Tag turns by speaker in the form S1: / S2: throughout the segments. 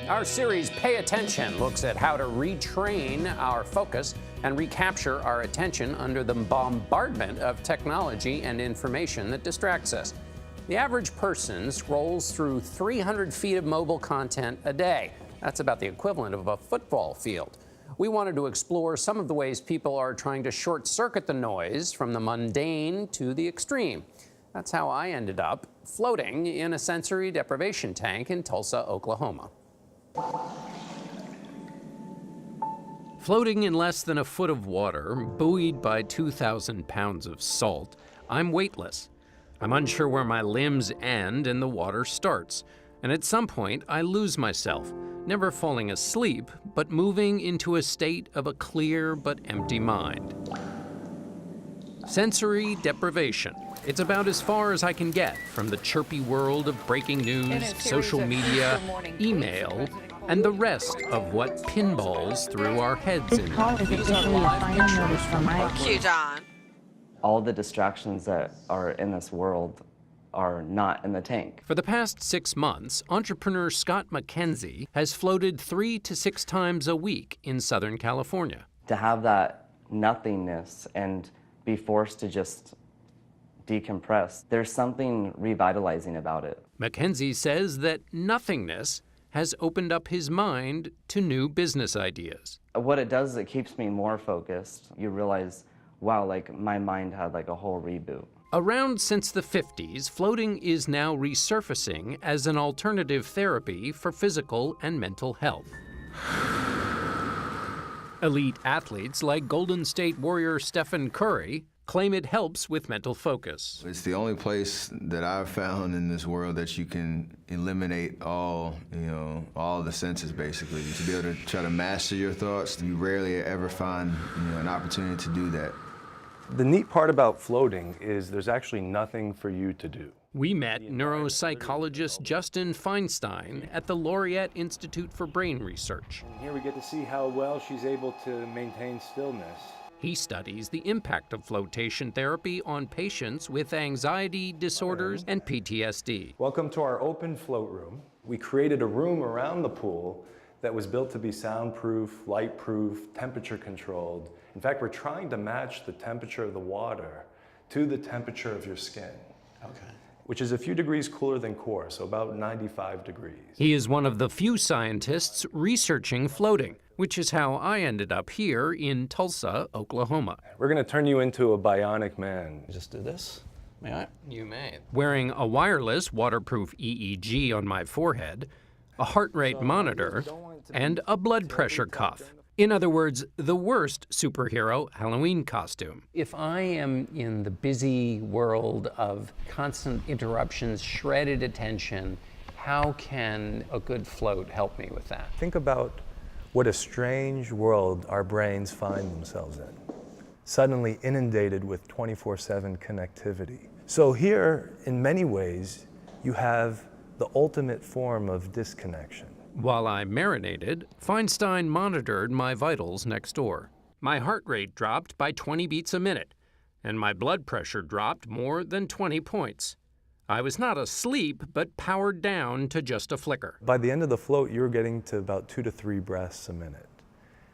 S1: Our series, Pay Attention, looks at how to retrain our focus and recapture our attention under the bombardment of technology and information that distracts us. The average person scrolls through 300 feet of mobile content a day. That's about the equivalent of a football field. We wanted to explore some of the ways people are trying to short-circuit the noise from the mundane to the extreme. That's how I ended up floating in a sensory deprivation tank in Tulsa, Oklahoma. Floating in less than a foot of water, buoyed by 2,000 pounds of salt, I'm weightless. I'm unsure where my limbs end and the water starts, and at some point I lose myself, never falling asleep, but moving into a state of a clear but empty mind. Sensory deprivation. It's about as far as I can get from the chirpy world of breaking news, social media, email, and the rest of what pinballs through our heads in.
S2: Cue John.
S3: All the distractions that are in this world are not in the tank.
S1: For the past 6 months, entrepreneur Scott McKenzie has floated 3 to 6 times a week in Southern California.
S3: To have that nothingness and be forced to just decompress, there's something revitalizing about it.
S1: McKenzie says that nothingness has opened up his mind to new business ideas.
S3: What it does is it keeps me more focused. You realize, wow, like my mind had like a whole reboot.
S1: Around since the 50s, floating is now resurfacing as an alternative therapy for physical and mental health. Elite athletes like Golden State Warrior Stephen Curry claim it helps with mental focus.
S4: It's the only place that I've found in this world that you can eliminate all the senses, basically. To be able to try to master your thoughts, you rarely ever find an opportunity to do that.
S5: The neat part about floating is there's actually nothing for you to do.
S1: We met neuropsychologist Justin Feinstein at the Laureate Institute for Brain Research.
S5: And here we get to see how well she's able to maintain stillness.
S1: He studies the impact of flotation therapy on patients with anxiety disorders and PTSD.
S5: Welcome to our open float room. We created a room around the pool that was built to be soundproof, light-proof, temperature-controlled. In fact, we're trying to match the temperature of the water to the temperature of your skin. Okay. Which is a few degrees cooler than core, so about 95 degrees.
S1: He is one of the few scientists researching floating, which is how I ended up here in Tulsa, Oklahoma.
S5: We're going to turn you into a bionic man.
S6: Just do this. May I?
S1: You may. Wearing a wireless waterproof EEG on my forehead, a heart rate monitor, and a blood pressure cuff. In other words, the worst superhero Halloween costume. If I am in the busy world of constant interruptions, shredded attention, how can a good float help me with that?
S5: Think about what a strange world our brains find themselves in, suddenly inundated with 24/7 connectivity. So here, in many ways, you have the ultimate form of disconnection.
S1: While I marinated, Feinstein monitored my vitals next door. My heart rate dropped by 20 beats a minute, and my blood pressure dropped more than 20 points. I was not asleep, but powered down to just a flicker.
S5: By the end of the float, you were getting to about 2 to 3 breaths a minute,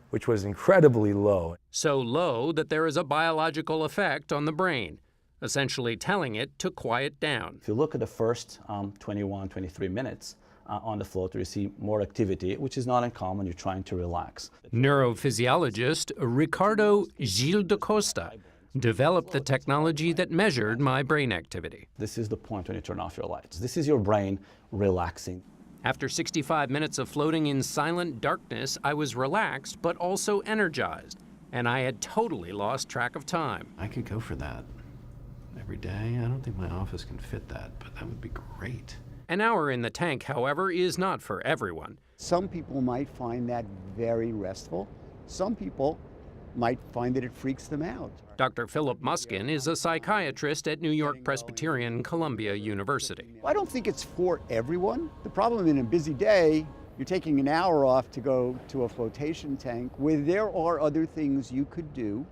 S5: which was incredibly low.
S1: So low that there is a biological effect on the brain, essentially telling it to quiet down.
S6: If you look at the first 21, 23 minutes on the float, you see more activity, which is not uncommon. You're trying to relax.
S1: Neurophysiologist Ricardo Gil da Costa developed the technology that measured my brain activity.
S6: This is the point when you turn off your lights. This is your brain relaxing.
S1: After 65 minutes of floating in silent darkness, I was relaxed but also energized, and I had totally lost track of time.
S7: I could go for that every day. I don't think my office can fit that, but that would be great.
S1: An hour in the tank, however, is not for everyone.
S8: Some people might find that very restful. Some people might find that it freaks them out.
S1: Dr. Philip Muskin is a psychiatrist at New York Presbyterian Columbia University.
S8: I don't think it's for everyone. The problem in a busy day, you're taking an hour off to go to a flotation tank where there are other things you could do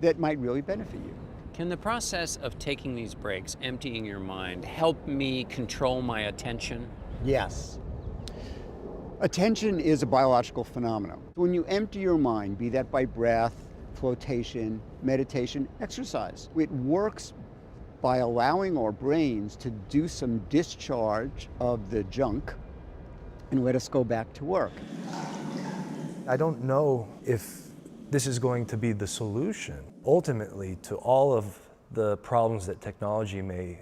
S8: that might really benefit you.
S1: Can the process of taking these breaks, emptying your mind, help me control my attention?
S8: Yes. Attention is a biological phenomenon. When you empty your mind, be that by breath, flotation, meditation, exercise, it works by allowing our brains to do some discharge of the junk and let us go back to work.
S5: I don't know if this is going to be the solution, ultimately, to all of the problems that technology may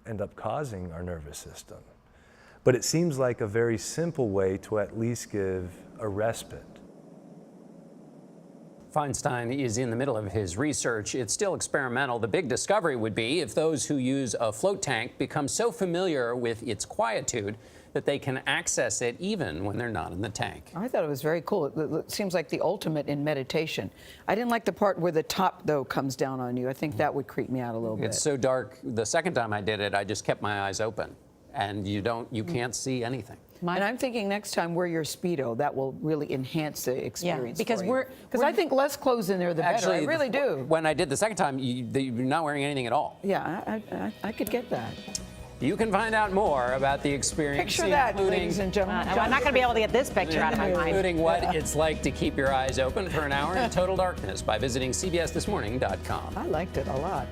S5: end up causing our nervous system. But it seems like a very simple way to at least give a respite.
S1: Feinstein is in the middle of his research. It's still experimental. The big discovery would be if those who use a float tank become so familiar with its quietude that they can access it even when they're not in the tank.
S2: I thought it was very cool. It seems like the ultimate in meditation. I didn't like the part where the top, though, comes down on you. I think that would creep me out a little bit.
S1: It's so dark. The second time I did it, I just kept my eyes open, and you can't see anything.
S2: And I'm thinking next time wear your Speedo. That will really enhance the experience.
S9: because
S2: because I think less clothes in there, the better. I really do.
S1: When I did the second time, you're not wearing anything at all.
S2: Yeah, I could get that.
S1: You can find out more about the experience,
S2: Picture that,
S1: including,
S2: ladies and gentlemen.
S9: I'm not going to be able to get this picture out of my mind.
S1: including what it's like to keep your eyes open for an hour in total darkness by visiting CBSThisMorning.com.
S2: I liked it a lot.